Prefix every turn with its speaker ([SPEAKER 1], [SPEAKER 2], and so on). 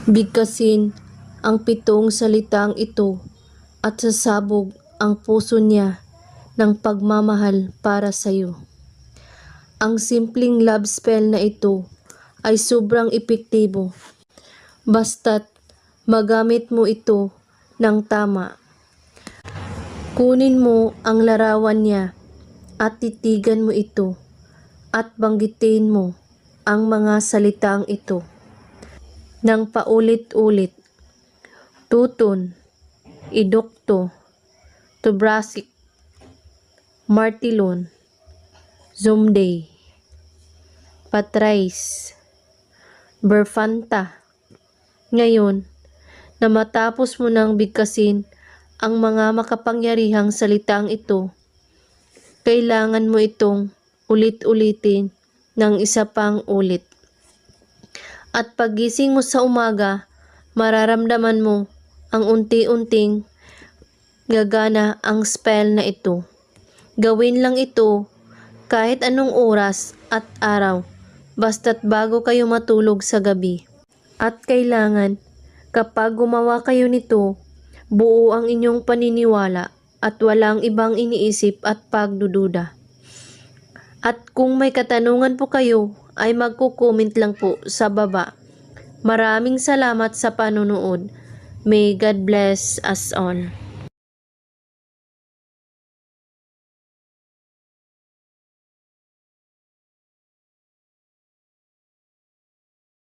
[SPEAKER 1] Bigkasin ang pitong salitang ito at sasabog ang puso niya ng pagmamahal para sa iyo. Ang simpleng love spell na ito ay sobrang epektibo. Basta't magamit mo ito ng tama. Kunin mo ang larawan niya at titigan mo ito at banggitin mo ang mga salitang ito ng paulit-ulit. Tuton, idokto, tubrasik, martilon, zomday, patrais, berfanta. Ngayon, na matapos mo nang bigkasin ang mga makapangyarihang salitang ito, kailangan mo itong ulit-ulitin ng isa pang ulit. At pagising mo sa umaga, mararamdaman mo ang unti-unting gagana ang spell na ito. Gawin lang ito kahit anong oras at araw, basta't bago kayo matulog sa gabi. At kailangan, kapag gumawa kayo nito, buo ang inyong paniniwala at walang ibang iniisip at pagdududa. At kung may katanungan po kayo, ay magko-comment lang po sa baba. Maraming salamat sa panonood. May God bless us all.